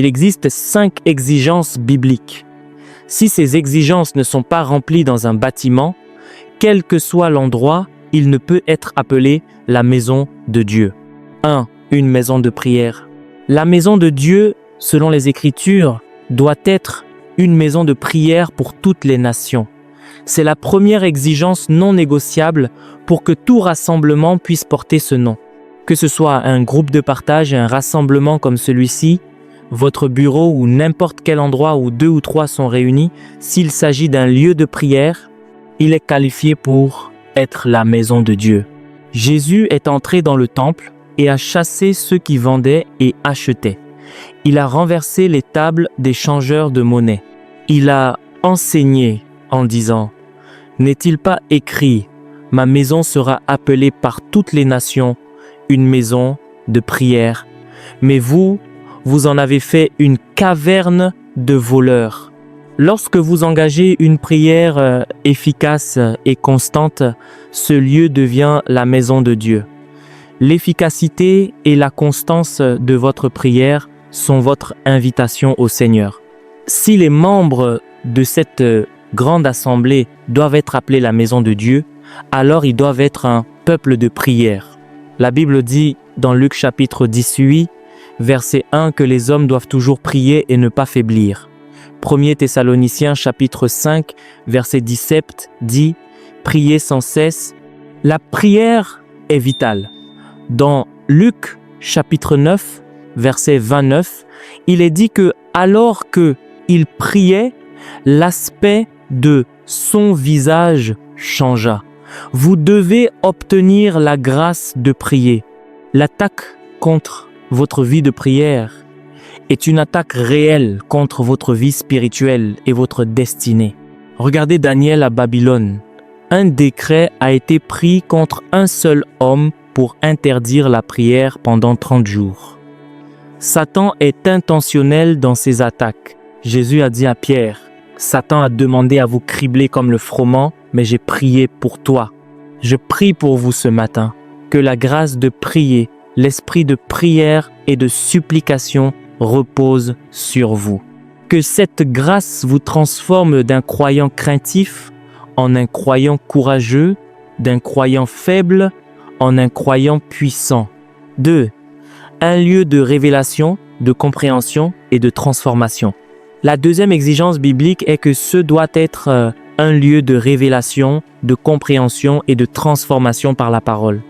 Il existe 5 exigences bibliques. Si ces exigences ne sont pas remplies dans un bâtiment, quel que soit l'endroit, il ne peut être appelé la maison de Dieu. 1. Une maison de prière. La maison de Dieu, selon les Écritures, doit être une maison de prière pour toutes les nations. C'est la première exigence non négociable pour que tout rassemblement puisse porter ce nom. Que ce soit un groupe de partage, un rassemblement comme celui-ci, votre bureau ou n'importe quel endroit où 2 ou 3 sont réunis, s'il s'agit d'un lieu de prière, il est qualifié pour être la maison de Dieu. Jésus est entré dans le temple et a chassé ceux qui vendaient et achetaient. Il a renversé les tables des changeurs de monnaie. Il a enseigné en disant « N'est-il pas écrit, ma maison sera appelée par toutes les nations une maison de prière, mais vous en avez fait une caverne de voleurs. » Lorsque vous engagez une prière efficace et constante, ce lieu devient la maison de Dieu. L'efficacité et la constance de votre prière sont votre invitation au Seigneur. Si les membres de cette grande assemblée doivent être appelés la maison de Dieu, alors ils doivent être un peuple de prière. La Bible dit dans Luc chapitre 18, verset 1, que les hommes doivent toujours prier et ne pas faiblir. 1 Thessaloniciens chapitre 5, verset 17 dit « Priez sans cesse ». La prière est vitale. Dans Luc chapitre 9, verset 29, il est dit que alors qu'il priait, l'aspect de son visage changea. Vous devez obtenir la grâce de prier. L'attaque contre votre vie de prière est une attaque réelle contre votre vie spirituelle et votre destinée. Regardez Daniel à Babylone. Un décret a été pris contre un seul homme pour interdire la prière pendant 30 jours. Satan est intentionnel dans ses attaques. Jésus a dit à Pierre, « Satan a demandé à vous cribler comme le froment, mais j'ai prié pour toi. » Je prie pour vous ce matin, que la grâce de prier, l'esprit de prière et de supplication repose sur vous. Que cette grâce vous transforme d'un croyant craintif en un croyant courageux, d'un croyant faible en un croyant puissant. 2. Un lieu de révélation, de compréhension et de transformation. La deuxième exigence biblique est que ce doit être un lieu de révélation, de compréhension et de transformation par la parole.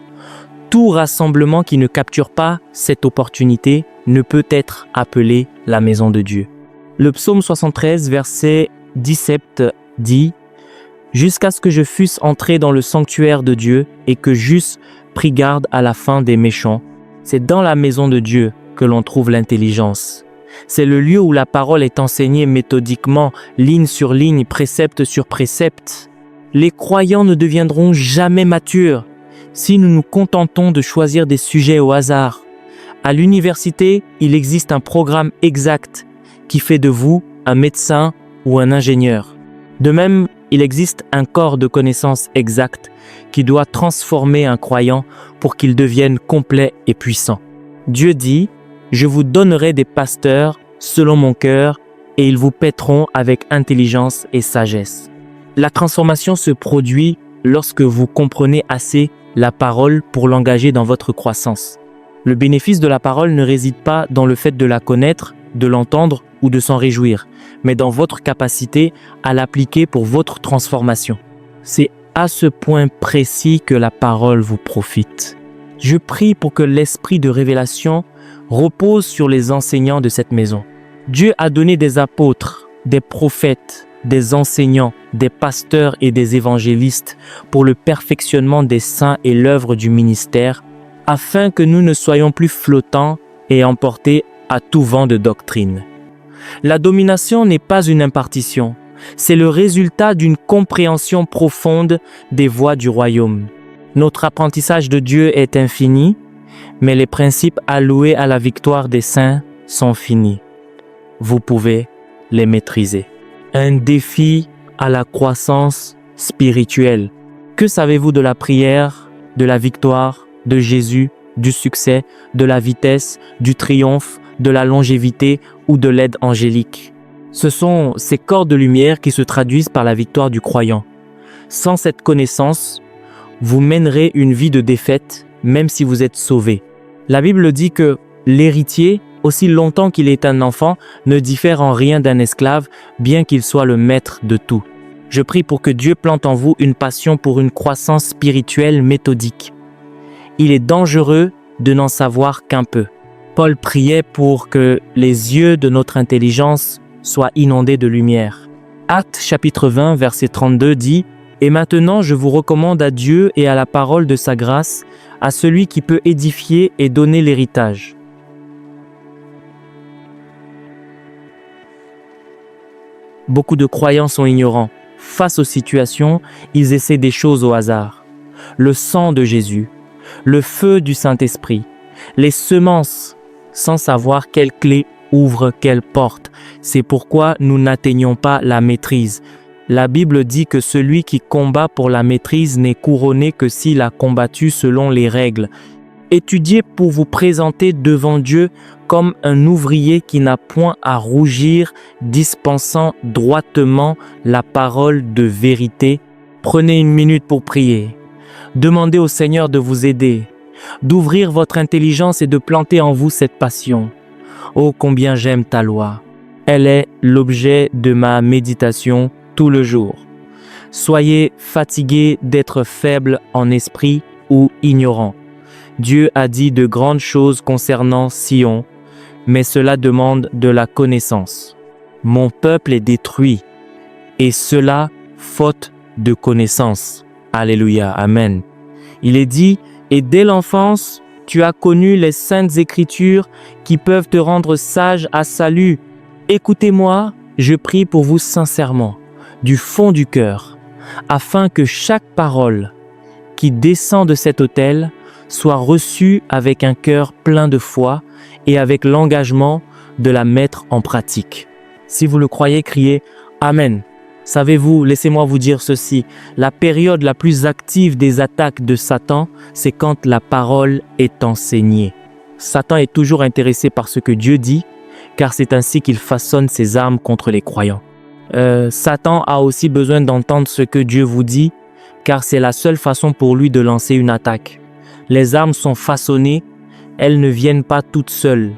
Tout rassemblement qui ne capture pas cette opportunité ne peut être appelé la maison de Dieu. Le psaume 73, verset 17 dit « Jusqu'à ce que je fusse entré dans le sanctuaire de Dieu et que j'eusse pris garde à la fin des méchants. » C'est dans la maison de Dieu que l'on trouve l'intelligence. C'est le lieu où la parole est enseignée méthodiquement, ligne sur ligne, précepte sur précepte. Les croyants ne deviendront jamais matures si nous nous contentons de choisir des sujets au hasard. À l'université, il existe un programme exact qui fait de vous un médecin ou un ingénieur. De même, il existe un corps de connaissances exact qui doit transformer un croyant pour qu'il devienne complet et puissant. Dieu dit « Je vous donnerai des pasteurs selon mon cœur et ils vous paîtront avec intelligence et sagesse. » La transformation se produit lorsque vous comprenez assez la parole pour l'engager dans votre croissance. Le bénéfice de la parole ne réside pas dans le fait de la connaître, de l'entendre ou de s'en réjouir, mais dans votre capacité à l'appliquer pour votre transformation. C'est à ce point précis que la parole vous profite. Je prie pour que l'esprit de révélation repose sur les enseignants de cette maison. Dieu a donné des apôtres, des prophètes, des enseignants, des pasteurs et des évangélistes pour le perfectionnement des saints et l'œuvre du ministère, afin que nous ne soyons plus flottants et emportés à tout vent de doctrine. La domination n'est pas une impartition, c'est le résultat d'une compréhension profonde des voies du royaume. Notre apprentissage de Dieu est infini, mais les principes alloués à la victoire des saints sont finis. Vous pouvez les maîtriser. Un défi à la croissance spirituelle. Que savez-vous de la prière, de la victoire, de Jésus, du succès, de la vitesse, du triomphe, de la longévité ou de l'aide angélique. Ce sont ces corps de lumière qui se traduisent par la victoire du croyant. Sans cette connaissance, vous mènerez une vie de défaite, même si vous êtes sauvé. La Bible dit que l'héritier, aussi longtemps qu'il est un enfant, ne diffère en rien d'un esclave, bien qu'il soit le maître de tout. Je prie pour que Dieu plante en vous une passion pour une croissance spirituelle méthodique. Il est dangereux de n'en savoir qu'un peu. Paul priait pour que les yeux de notre intelligence soient inondés de lumière. Actes chapitre 20, verset 32 dit « Et maintenant je vous recommande à Dieu et à la parole de sa grâce, à celui qui peut édifier et donner l'héritage. » Beaucoup de croyants sont ignorants. Face aux situations, ils essaient des choses au hasard. Le sang de Jésus, le feu du Saint-Esprit, les semences, sans savoir quelle clé ouvre quelle porte. C'est pourquoi nous n'atteignons pas la maîtrise. La Bible dit que celui qui combat pour la maîtrise n'est couronné que s'il a combattu selon les règles. Étudiez pour vous présenter devant Dieu comme un ouvrier qui n'a point à rougir, dispensant droitement la parole de vérité. Prenez une minute pour prier. Demandez au Seigneur de vous aider, d'ouvrir votre intelligence et de planter en vous cette passion. Oh, combien j'aime ta loi. Elle est l'objet de ma méditation tout le jour. Soyez fatigués d'être faibles en esprit ou ignorants. Dieu a dit de grandes choses concernant Sion, mais cela demande de la connaissance. Mon peuple est détruit, et cela faute de connaissance. Alléluia, Amen. Il est dit, et dès l'enfance, tu as connu les saintes écritures qui peuvent te rendre sage à salut. Écoutez-moi, je prie pour vous sincèrement, du fond du cœur, afin que chaque parole qui descend de cet autel soit reçue avec un cœur plein de foi et avec l'engagement de la mettre en pratique. Si vous le croyez, criez « Amen ». Savez-vous, laissez-moi vous dire ceci, la période la plus active des attaques de Satan, c'est quand la parole est enseignée. Satan est toujours intéressé par ce que Dieu dit, car c'est ainsi qu'il façonne ses armes contre les croyants. Satan a aussi besoin d'entendre ce que Dieu vous dit, car c'est la seule façon pour lui de lancer une attaque. Les armes sont façonnées, elles ne viennent pas toutes seules.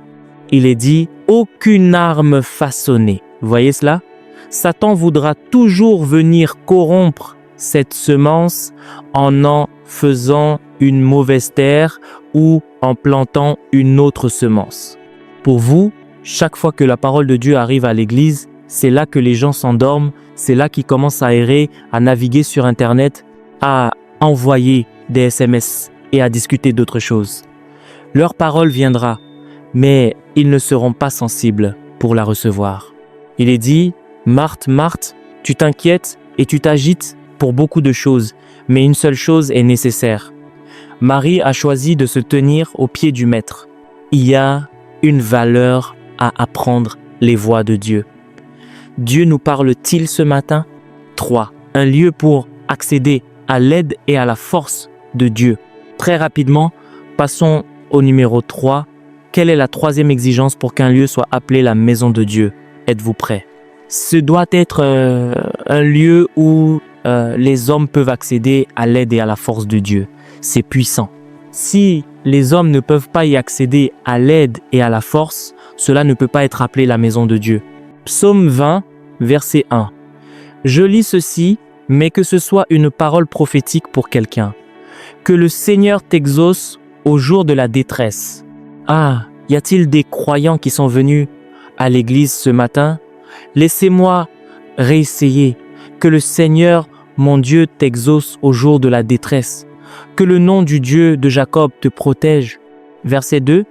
Il est dit, aucune arme façonnée. Vous voyez cela? Satan voudra toujours venir corrompre cette semence en faisant une mauvaise terre ou en plantant une autre semence. Pour vous, chaque fois que la parole de Dieu arrive à l'église, c'est là que les gens s'endorment, c'est là qu'ils commencent à errer, à naviguer sur Internet, à envoyer des SMS et à discuter d'autres choses. Leur parole viendra, mais ils ne seront pas sensibles pour la recevoir. Il est dit, Marthe, Marthe, tu t'inquiètes et tu t'agites pour beaucoup de choses, mais une seule chose est nécessaire. Marie a choisi de se tenir aux pieds du Maître. Il y a une valeur à apprendre les voies de Dieu. Dieu nous parle-t-il ce matin? 3. Un lieu pour accéder à l'aide et à la force de Dieu. Très rapidement, passons au numéro 3. Quelle est la troisième exigence pour qu'un lieu soit appelé la maison de Dieu? Êtes-vous prêts? Ce doit être un lieu où les hommes peuvent accéder à l'aide et à la force de Dieu. C'est puissant. Si les hommes ne peuvent pas y accéder à l'aide et à la force, cela ne peut pas être appelé la maison de Dieu. Psaume 20, verset 1. Je lis ceci, mais que ce soit une parole prophétique pour quelqu'un. Que le Seigneur t'exauce au jour de la détresse. Ah, y a-t-il des croyants qui sont venus à l'église ce matin? Laissez-moi réessayer. Que le Seigneur, mon Dieu, t'exauce au jour de la détresse. Que le nom du Dieu de Jacob te protège. Verset 2.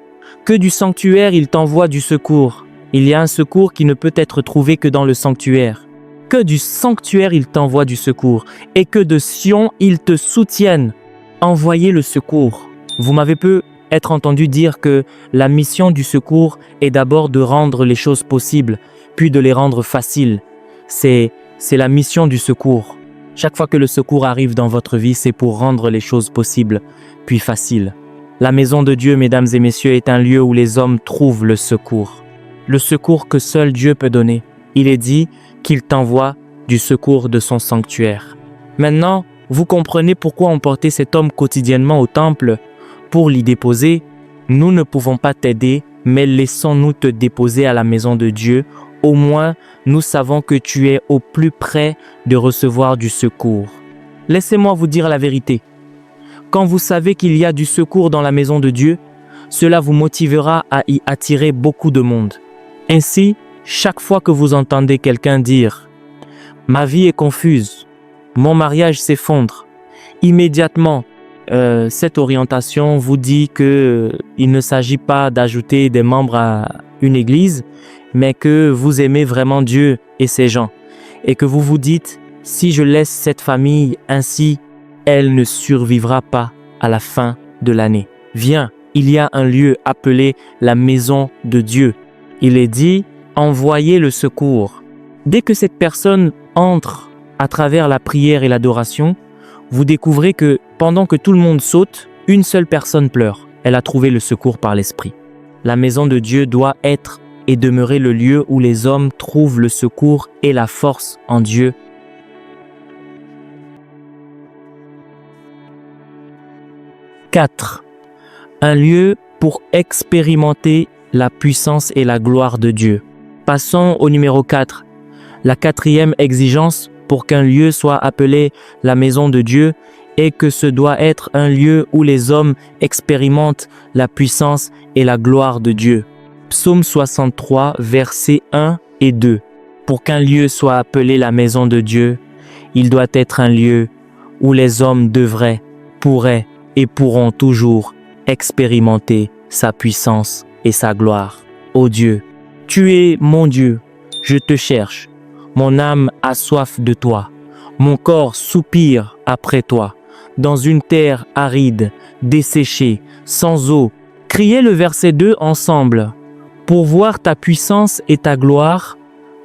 Que du sanctuaire il t'envoie du secours. Il y a un secours qui ne peut être trouvé que dans le sanctuaire. Que du sanctuaire il t'envoie du secours. Et que de Sion il te soutienne. Envoyez le secours. Vous m'avez peut-être entendu dire que la mission du secours est d'abord de rendre les choses possibles, puis de les rendre faciles. C'est la mission du secours. Chaque fois que le secours arrive dans votre vie, c'est pour rendre les choses possibles, puis faciles. La maison de Dieu, mesdames et messieurs, est un lieu où les hommes trouvent le secours. le secours que seul Dieu peut donner. Il est dit qu'il t'envoie du secours de son sanctuaire. Maintenant, vous comprenez pourquoi on portait cet homme quotidiennement au temple pour l'y déposer. Nous ne pouvons pas t'aider, mais laissons-nous te déposer à la maison de Dieu. Au moins, nous savons que tu es au plus près de recevoir du secours. Laissez-moi vous dire la vérité. Quand vous savez qu'il y a du secours dans la maison de Dieu, cela vous motivera à y attirer beaucoup de monde. Ainsi, chaque fois que vous entendez quelqu'un dire « Ma vie est confuse, mon mariage s'effondre », immédiatement, cette orientation vous dit qu'il ne s'agit pas d'ajouter des membres à une église, mais que vous aimez vraiment Dieu et ses gens, et que vous vous dites « Si je laisse cette famille ainsi, elle ne survivra pas à la fin de l'année. » Viens, il y a un lieu appelé la maison de Dieu. Il est dit « Envoyez le secours ». Dès que cette personne entre à travers la prière et l'adoration, vous découvrez que pendant que tout le monde saute, une seule personne pleure. Elle a trouvé le secours par l'Esprit. La maison de Dieu doit être et demeurer le lieu où les hommes trouvent le secours et la force en Dieu. « 4. Un lieu pour expérimenter la puissance et la gloire de Dieu. Passons au numéro 4. La quatrième exigence pour qu'un lieu soit appelé la maison de Dieu est que ce doit être un lieu où les hommes expérimentent la puissance et la gloire de Dieu. Psaume 63, versets 1 et 2. Pour qu'un lieu soit appelé la maison de Dieu, il doit être un lieu où les hommes devraient, pourraient et pourront toujours expérimenter sa puissance et sa gloire. Ô Dieu, tu es mon Dieu, je te cherche. Mon âme a soif de toi. Mon corps soupire après toi. Dans une terre aride, desséchée, sans eau. Criez le verset 2 ensemble. Pour voir ta puissance et ta gloire,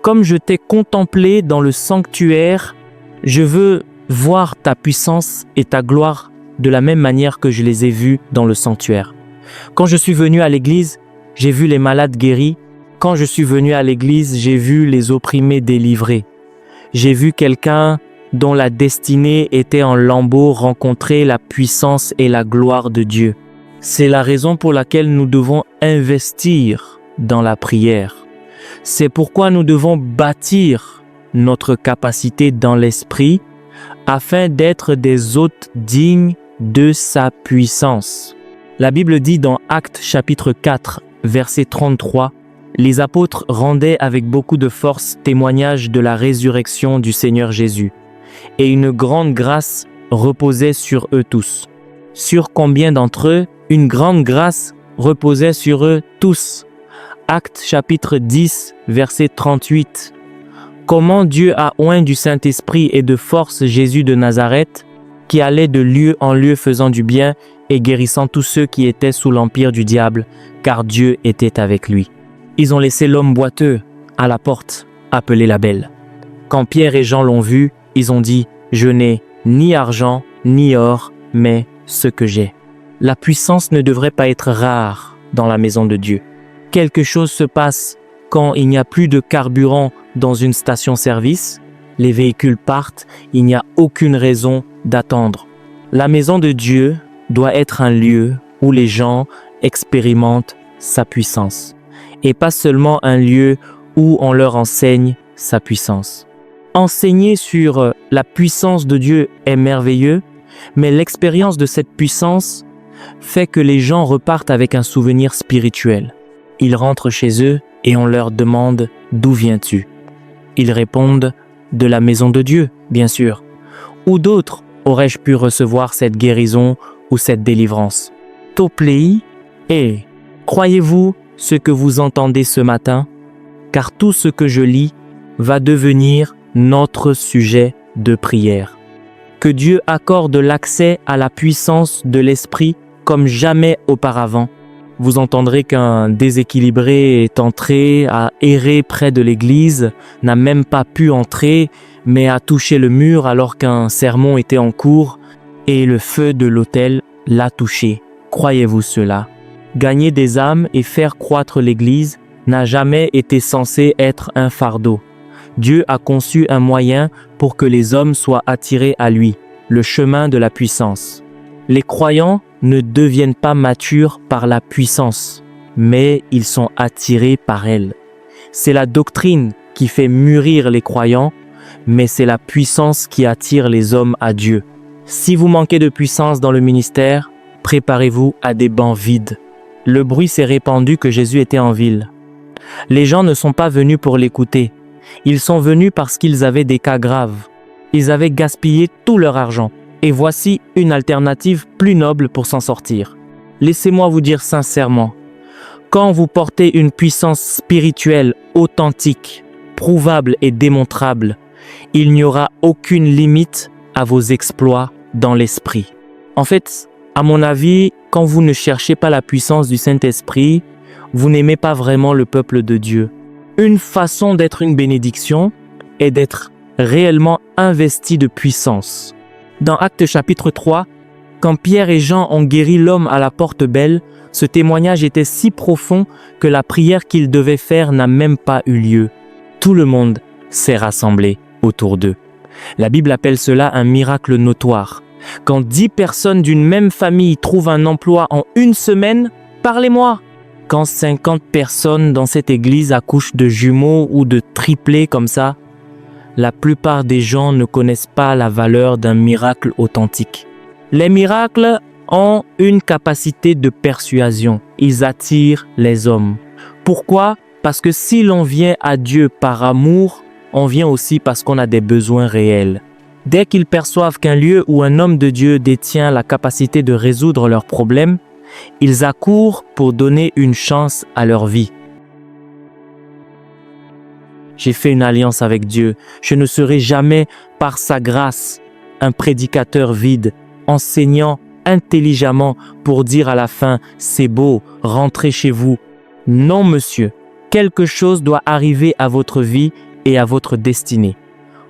comme je t'ai contemplé dans le sanctuaire, je veux voir ta puissance et ta gloire de la même manière que je les ai vus dans le sanctuaire. Quand je suis venu à l'église, j'ai vu les malades guéris. Quand je suis venu à l'église, j'ai vu les opprimés délivrés. J'ai vu quelqu'un dont la destinée était en lambeaux rencontrer la puissance et la gloire de Dieu. C'est la raison pour laquelle nous devons investir dans la prière. C'est pourquoi nous devons bâtir notre capacité dans l'esprit afin d'être des hôtes dignes de sa puissance. La Bible dit dans Actes chapitre 4, verset 33, « Les apôtres rendaient avec beaucoup de force témoignage de la résurrection du Seigneur Jésus, et une grande grâce reposait sur eux tous. » Sur combien d'entre eux? Une grande grâce reposait sur eux tous. Actes chapitre 10, verset 38. Comment Dieu a oint du Saint-Esprit et de force Jésus de Nazareth, qui allait de lieu en lieu faisant du bien et guérissant tous ceux qui étaient sous l'empire du diable, car Dieu était avec lui. Ils ont laissé l'homme boiteux à la porte, appelé la Belle. Quand Pierre et Jean l'ont vu, ils ont dit « Je n'ai ni argent, ni or, mais ce que j'ai. » La puissance ne devrait pas être rare dans la maison de Dieu. Quelque chose se passe quand il n'y a plus de carburant dans une station-service. Les véhicules partent, il n'y a aucune raison d'attendre. La maison de Dieu doit être un lieu où les gens expérimentent sa puissance. Et pas seulement un lieu où on leur enseigne sa puissance. Enseigner sur la puissance de Dieu est merveilleux, mais l'expérience de cette puissance fait que les gens repartent avec un souvenir spirituel. Ils rentrent chez eux et on leur demande « D'où viens-tu » Ils répondent « De la maison de Dieu, bien sûr. » Où d'autres aurais-je pu recevoir cette guérison ou cette délivrance? Toplei, et croyez-vous ce que vous entendez ce matin? Car tout ce que je lis va devenir notre sujet de prière. Que Dieu accorde l'accès à la puissance de l'Esprit comme jamais auparavant. Vous entendrez qu'un déséquilibré est entré, a erré près de l'église, n'a même pas pu entrer, mais a touché le mur alors qu'un sermon était en cours et le feu de l'autel l'a touché. Croyez-vous cela? Gagner des âmes et faire croître l'église n'a jamais été censé être un fardeau. Dieu a conçu un moyen pour que les hommes soient attirés à lui, le chemin de la puissance. Les croyants ne deviennent pas matures par la puissance, mais ils sont attirés par elle. C'est la doctrine qui fait mûrir les croyants, mais c'est la puissance qui attire les hommes à Dieu. Si vous manquez de puissance dans le ministère, préparez-vous à des bancs vides. Le bruit s'est répandu que Jésus était en ville. Les gens ne sont pas venus pour l'écouter. Ils sont venus parce qu'ils avaient des cas graves. Ils avaient gaspillé tout leur argent. Et voici une alternative plus noble pour s'en sortir. Laissez-moi vous dire sincèrement, quand vous portez une puissance spirituelle authentique, prouvable et démontrable, il n'y aura aucune limite à vos exploits dans l'esprit. En fait, à mon avis, quand vous ne cherchez pas la puissance du Saint-Esprit, vous n'aimez pas vraiment le peuple de Dieu. Une façon d'être une bénédiction est d'être réellement investi de puissance. Dans Actes chapitre 3, quand Pierre et Jean ont guéri l'homme à la porte belle, ce témoignage était si profond que la prière qu'ils devaient faire n'a même pas eu lieu. Tout le monde s'est rassemblé autour d'eux. La Bible appelle cela un miracle notoire. Quand 10 personnes d'une même famille trouvent un emploi en une semaine, parlez-moi. Quand 50 personnes dans cette église accouchent de jumeaux ou de triplés comme ça, la plupart des gens ne connaissent pas la valeur d'un miracle authentique. Les miracles ont une capacité de persuasion. Ils attirent les hommes. Pourquoi? Parce que si l'on vient à Dieu par amour, on vient aussi parce qu'on a des besoins réels. Dès qu'ils perçoivent qu'un lieu ou un homme de Dieu détient la capacité de résoudre leurs problèmes, ils accourent pour donner une chance à leur vie. J'ai fait une alliance avec Dieu. Je ne serai jamais, par sa grâce, un prédicateur vide, enseignant intelligemment pour dire à la fin « c'est beau, rentrez chez vous ». Non, monsieur, quelque chose doit arriver à votre vie et à votre destinée.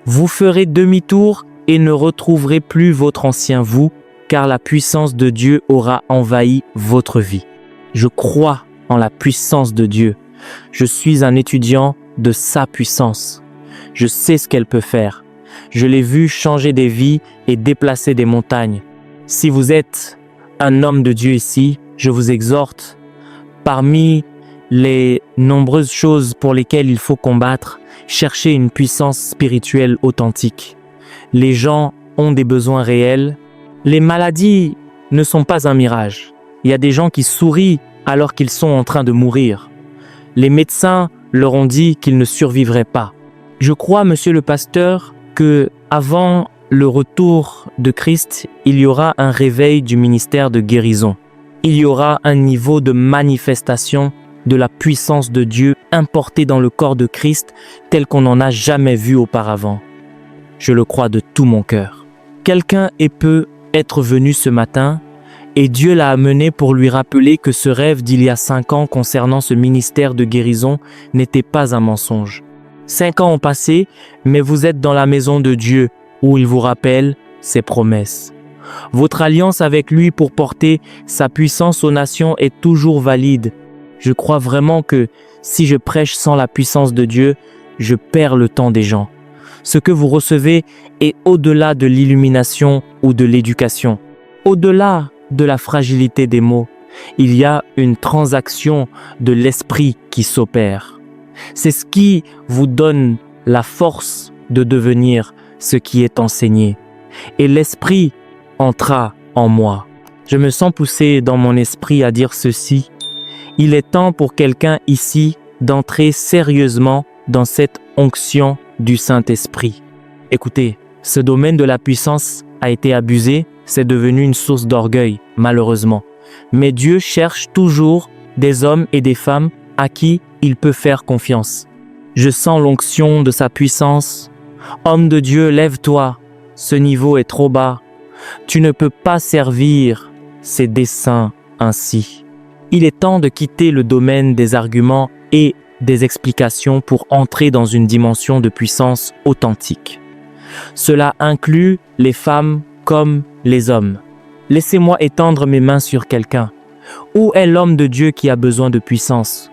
Vous ferez demi-tour et ne retrouverez plus votre ancien vous, car la puissance de Dieu aura envahi votre vie. Je crois en la puissance de Dieu. Je suis un étudiant de sa puissance. Je sais ce qu'elle peut faire. Je l'ai vu changer des vies et déplacer des montagnes. Si vous êtes un homme de Dieu ici, je vous exhorte, parmi les nombreuses choses pour lesquelles il faut combattre, cherchez une puissance spirituelle authentique. Les gens ont des besoins réels. Les maladies ne sont pas un mirage. Il y a des gens qui sourient alors qu'ils sont en train de mourir. Les médecins leur ont dit qu'ils ne survivraient pas. Je crois, monsieur le pasteur, que avant le retour de Christ, il y aura un réveil du ministère de guérison. Il y aura un niveau de manifestation de la puissance de Dieu importée dans le corps de Christ tel qu'on n'en a jamais vu auparavant. Je le crois de tout mon cœur. Quelqu'un peut être venu ce matin et Dieu l'a amené pour lui rappeler que ce rêve d'il y a 5 ans concernant ce ministère de guérison n'était pas un mensonge. 5 ans ont passé, mais vous êtes dans la maison de Dieu où il vous rappelle ses promesses. Votre alliance avec lui pour porter sa puissance aux nations est toujours valide. Je crois vraiment que si je prêche sans la puissance de Dieu, je perds le temps des gens. Ce que vous recevez est au-delà de l'illumination ou de l'éducation. Au-delà de la fragilité des mots, il y a une transaction de l'esprit qui s'opère. C'est ce qui vous donne la force de devenir ce qui est enseigné. Et l'esprit entra en moi. Je me sens poussé dans mon esprit à dire ceci. Il est temps pour quelqu'un ici d'entrer sérieusement dans cette onction du Saint-Esprit. Écoutez, ce domaine de la puissance a été abusé, c'est devenu une source d'orgueil, malheureusement. Mais Dieu cherche toujours des hommes et des femmes à qui il peut faire confiance. Je sens l'onction de sa puissance. Homme de Dieu, lève-toi. Ce niveau est trop bas. Tu ne peux pas servir ses desseins ainsi. Il est temps de quitter le domaine des arguments et des explications pour entrer dans une dimension de puissance authentique. Cela inclut les femmes comme les hommes. Laissez-moi étendre mes mains sur quelqu'un. Où est l'homme de Dieu qui a besoin de puissance?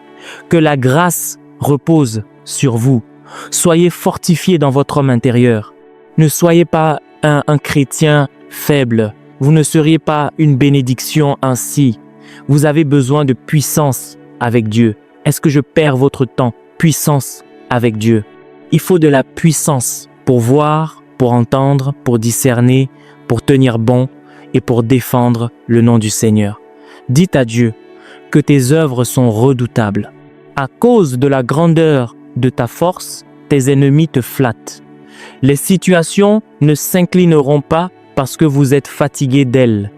Que la grâce repose sur vous. Soyez fortifiés dans votre homme intérieur. Ne soyez pas un chrétien faible. Vous ne seriez pas une bénédiction ainsi. Vous avez besoin de puissance avec Dieu. Est-ce que je perds votre temps? Puissance avec Dieu. Il faut de la puissance pour voir, pour entendre, pour discerner, pour tenir bon et pour défendre le nom du Seigneur. Dites à Dieu que tes œuvres sont redoutables. À cause de la grandeur de ta force, tes ennemis te flattent. Les situations ne s'inclineront pas parce que vous êtes fatigués d'elles.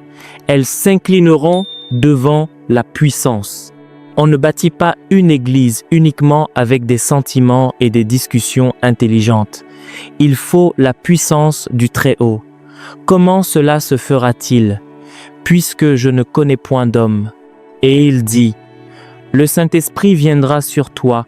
Elles s'inclineront devant la puissance. On ne bâtit pas une église uniquement avec des sentiments et des discussions intelligentes. Il faut la puissance du Très-Haut. Comment cela se fera-t-il? Puisque je ne connais point d'homme. Et il dit, le Saint-Esprit viendra sur toi,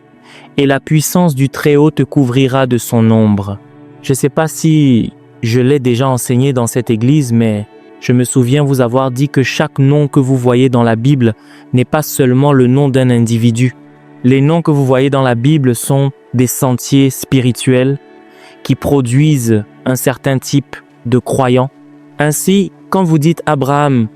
et la puissance du Très-Haut te couvrira de son ombre. Je ne sais pas si je l'ai déjà enseigné dans cette église, mais je me souviens vous avoir dit que chaque nom que vous voyez dans la Bible n'est pas seulement le nom d'un individu. Les noms que vous voyez dans la Bible sont des sentiers spirituels qui produisent un certain type de croyants. Ainsi, quand vous dites Abraham,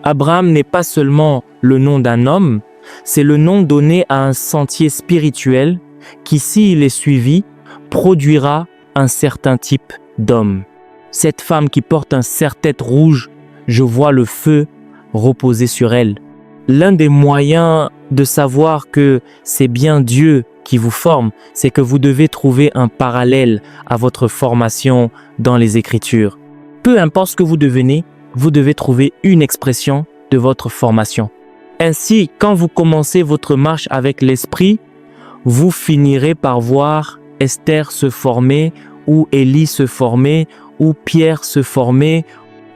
Abraham n'est pas seulement le nom d'un homme, c'est le nom donné à un sentier spirituel qui, s'il est suivi, produira un certain type d'homme. Cette femme qui porte un serre-tête rouge, je vois le feu reposer sur elle. L'un des moyens de savoir que c'est bien Dieu qui vous forme, c'est que vous devez trouver un parallèle à votre formation dans les Écritures. Peu importe ce que vous devenez, vous devez trouver une expression de votre formation. Ainsi, quand vous commencez votre marche avec l'Esprit, vous finirez par voir Esther se former, ou Élie se former, ou Pierre se former.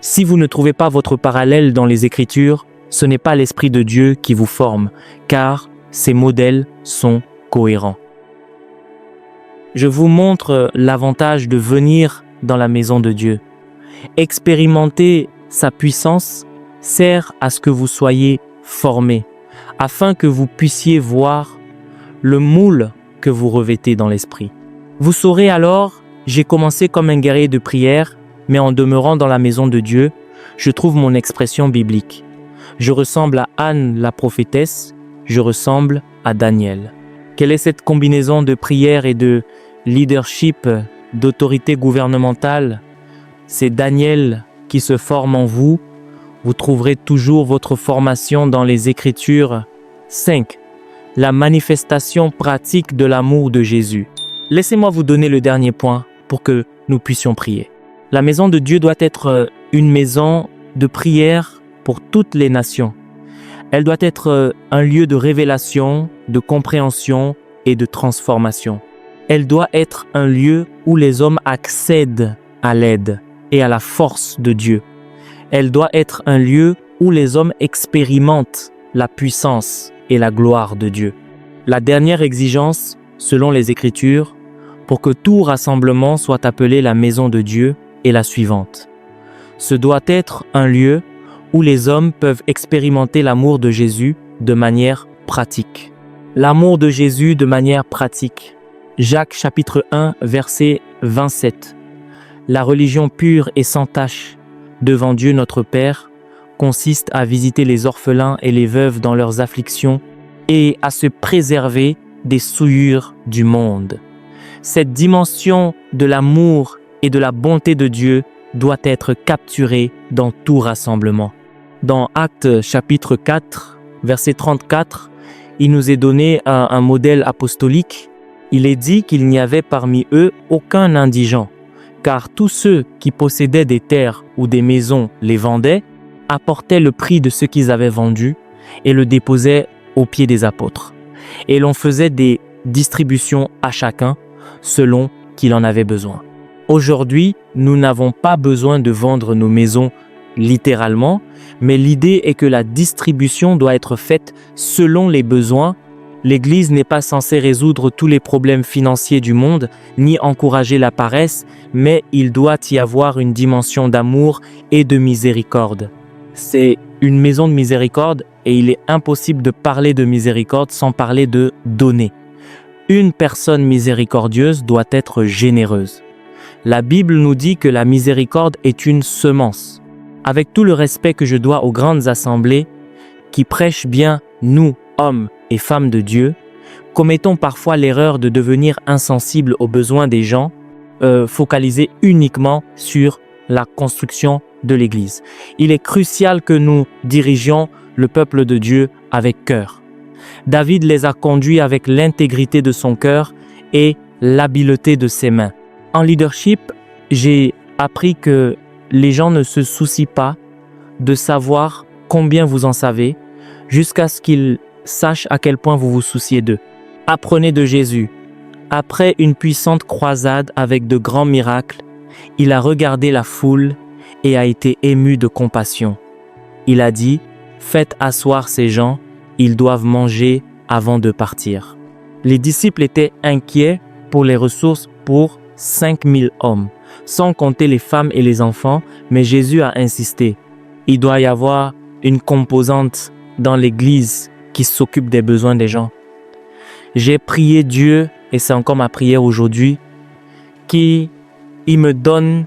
Si vous ne trouvez pas votre parallèle dans les Écritures, ce n'est pas l'Esprit de Dieu qui vous forme, car ces modèles sont cohérents. Je vous montre l'avantage de venir dans la maison de Dieu. Expérimenter sa puissance sert à ce que vous soyez formés, afin que vous puissiez voir le moule que vous revêtez dans l'esprit. Vous saurez alors, j'ai commencé comme un guerrier de prière, mais en demeurant dans la maison de Dieu, je trouve mon expression biblique. Je ressemble à Anne la prophétesse, je ressemble à Daniel. Quelle est cette combinaison de prière et de leadership, d'autorité gouvernementale? C'est Daniel qui se forme en vous. Vous trouverez toujours votre formation dans les Écritures. 5. La manifestation pratique de l'amour de Jésus. Laissez-moi vous donner le dernier point pour que nous puissions prier. La maison de Dieu doit être une maison de prière pour toutes les nations. Elle doit être un lieu de révélation, de compréhension et de transformation. Elle doit être un lieu où les hommes accèdent à l'aide et à la force de Dieu. Elle doit être un lieu où les hommes expérimentent la puissance et la gloire de Dieu. La dernière exigence, selon les Écritures, pour que tout rassemblement soit appelé la maison de Dieu est la suivante. Ce doit être un lieu où les hommes peuvent expérimenter l'amour de Jésus de manière pratique. L'amour de Jésus de manière pratique. Jacques chapitre 1, verset 27. La religion pure et sans tache devant Dieu notre Père consiste à visiter les orphelins et les veuves dans leurs afflictions et à se préserver des souillures du monde. Cette dimension de l'amour et de la bonté de Dieu doit être capturée dans tout rassemblement. Dans Actes chapitre 4, verset 34, il nous est donné un modèle apostolique. Il est dit qu'il n'y avait parmi eux aucun indigent, car tous ceux qui possédaient des terres ou des maisons les vendaient, apportaient le prix de ce qu'ils avaient vendu et le déposaient aux pieds des apôtres. Et l'on faisait des distributions à chacun selon qu'il en avait besoin. Aujourd'hui, nous n'avons pas besoin de vendre nos maisons littéralement, mais l'idée est que la distribution doit être faite selon les besoins. L'Église n'est pas censée résoudre tous les problèmes financiers du monde, ni encourager la paresse, mais il doit y avoir une dimension d'amour et de miséricorde. C'est une maison de miséricorde et il est impossible de parler de miséricorde sans parler de donner. Une personne miséricordieuse doit être généreuse. La Bible nous dit que la miséricorde est une semence. Avec tout le respect que je dois aux grandes assemblées qui prêchent bien nous, hommes et femmes de Dieu, commettons parfois l'erreur de devenir insensibles aux besoins des gens, focalisés uniquement sur la construction de l'Église. Il est crucial que nous dirigions le peuple de Dieu avec cœur. David les a conduits avec l'intégrité de son cœur et l'habileté de ses mains. En leadership, j'ai appris que les gens ne se soucient pas de savoir combien vous en savez, jusqu'à ce qu'ils sachent à quel point vous vous souciez d'eux. Apprenez de Jésus. Après une puissante croisade avec de grands miracles, il a regardé la foule et a été ému de compassion. Il a dit, « Faites asseoir ces gens, ils doivent manger avant de partir. » Les disciples étaient inquiets pour les ressources pour 5000 hommes, sans compter les femmes et les enfants, mais Jésus a insisté. Il doit y avoir une composante dans l'Église qui s'occupe des besoins des gens. J'ai prié Dieu, et c'est encore ma prière aujourd'hui, qu'il me donne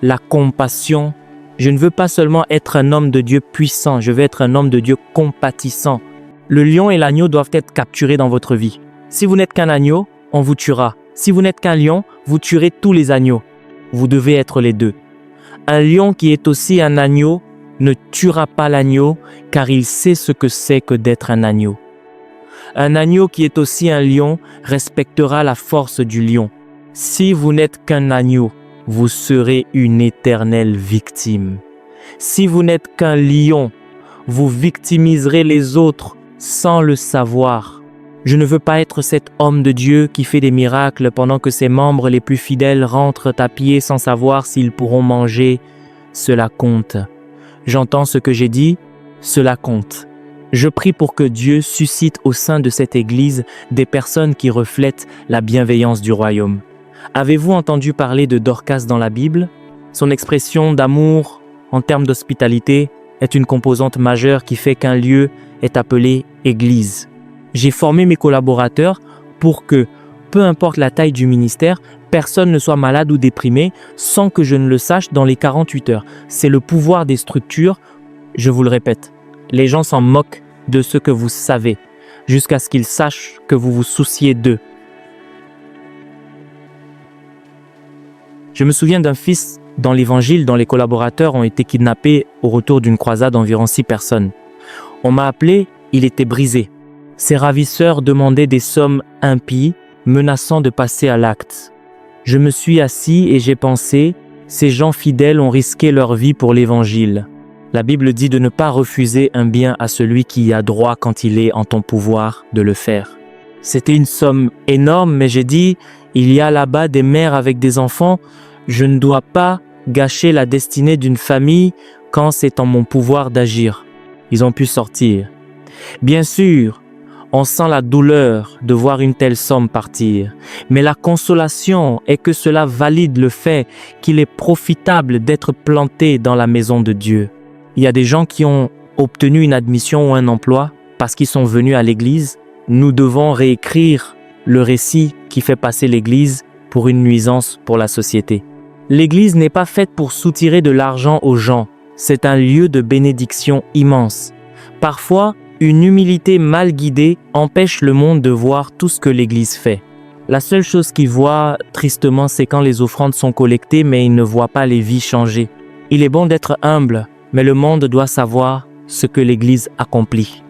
la compassion. Je ne veux pas seulement être un homme de Dieu puissant, je veux être un homme de Dieu compatissant. Le lion et l'agneau doivent être capturés dans votre vie. Si vous n'êtes qu'un agneau, on vous tuera. Si vous n'êtes qu'un lion, vous tuerez tous les agneaux. Vous devez être les deux. Un lion qui est aussi un agneau ne tuera pas l'agneau, car il sait ce que c'est que d'être un agneau. Un agneau qui est aussi un lion respectera la force du lion. Si vous n'êtes qu'un agneau, vous serez une éternelle victime. Si vous n'êtes qu'un lion, vous victimiserez les autres sans le savoir. Je ne veux pas être cet homme de Dieu qui fait des miracles pendant que ses membres les plus fidèles rentrent à pied sans savoir s'ils pourront manger. Cela compte. J'entends ce que j'ai dit, cela compte. Je prie pour que Dieu suscite au sein de cette Église des personnes qui reflètent la bienveillance du royaume. Avez-vous entendu parler de Dorcas dans la Bible? Son expression d'amour en termes d'hospitalité est une composante majeure qui fait qu'un lieu est appelé Église. J'ai formé mes collaborateurs pour que, peu importe la taille du ministère, personne ne soit malade ou déprimé sans que je ne le sache dans les 48 heures. C'est le pouvoir des structures, je vous le répète. Les gens s'en moquent de ce que vous savez, jusqu'à ce qu'ils sachent que vous vous souciez d'eux. Je me souviens d'un fils dans l'Évangile dont les collaborateurs ont été kidnappés au retour d'une croisade d'environ 6 personnes. On m'a appelé, il était brisé. Ses ravisseurs demandaient des sommes impies, menaçant de passer à l'acte. Je me suis assis et j'ai pensé, ces gens fidèles ont risqué leur vie pour l'Évangile. La Bible dit de ne pas refuser un bien à celui qui y a droit quand il est en ton pouvoir de le faire. C'était une somme énorme, mais j'ai dit, il y a là-bas des mères avec des enfants, je ne dois pas gâcher la destinée d'une famille quand c'est en mon pouvoir d'agir. Ils ont pu sortir. Bien sûr, on sent la douleur de voir une telle somme partir, mais la consolation est que cela valide le fait qu'il est profitable d'être planté dans la maison de Dieu. Il y a des gens qui ont obtenu une admission ou un emploi parce qu'ils sont venus à l'église. Nous devons réécrire le récit qui fait passer l'église pour une nuisance pour la société. L'église n'est pas faite pour soutirer de l'argent aux gens. C'est un lieu de bénédiction immense. Parfois, une humilité mal guidée empêche le monde de voir tout ce que l'église fait. La seule chose qu'il voit tristement, c'est quand les offrandes sont collectées, mais il ne voit pas les vies changer. Il est bon d'être humble, mais le monde doit savoir ce que l'Église accomplit.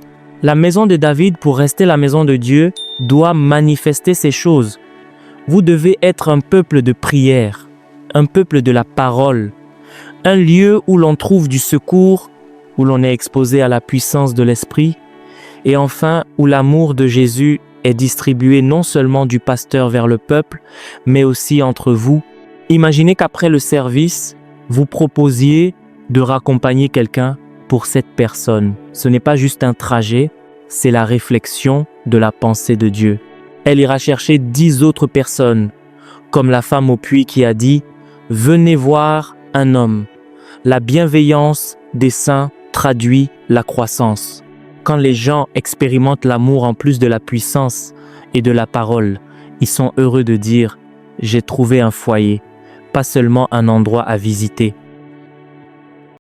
La maison de David, pour rester la maison de Dieu, doit manifester ces choses. Vous devez être un peuple de prière, un peuple de la parole, un lieu où l'on trouve du secours, où l'on est exposé à la puissance de l'Esprit, et enfin où l'amour de Jésus est distribué non seulement du pasteur vers le peuple, mais aussi entre vous. Imaginez qu'après le service, vous proposiez de raccompagner quelqu'un pour cette personne. Ce n'est pas juste un trajet, c'est la réflexion de la pensée de Dieu. Elle ira chercher 10 autres personnes, comme la femme au puits qui a dit « Venez voir un homme ». La bienveillance des saints traduit la croissance. Quand les gens expérimentent l'amour en plus de la puissance et de la parole, ils sont heureux de dire « J'ai trouvé un foyer », pas seulement un endroit à visiter,